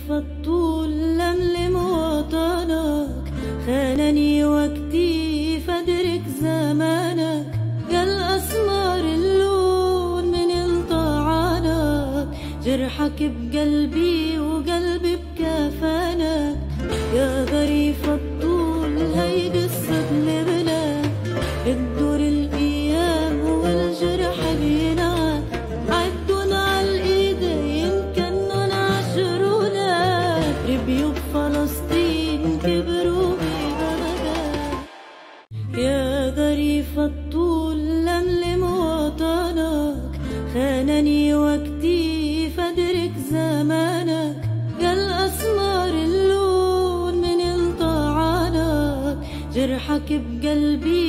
ظريف الطول لملم وطنك، خانني وقتي فادرك زمانك، يا الأسمار اللون من الطعنك، جرحك بقلبي وقلبي بكفانك، يا ظريف الطول هي قصة لبنان، بتدور الأيام والجرح بينعاد، عدن عالإيدين كنن عشرونات، ربيوا بفلسطين كبروا ببغداد، يا ظريف الطول لملم وطنك، خانني وقتي فادرك زمانك، يا الأسمار اللون من الطعنك، جرحك بقلبي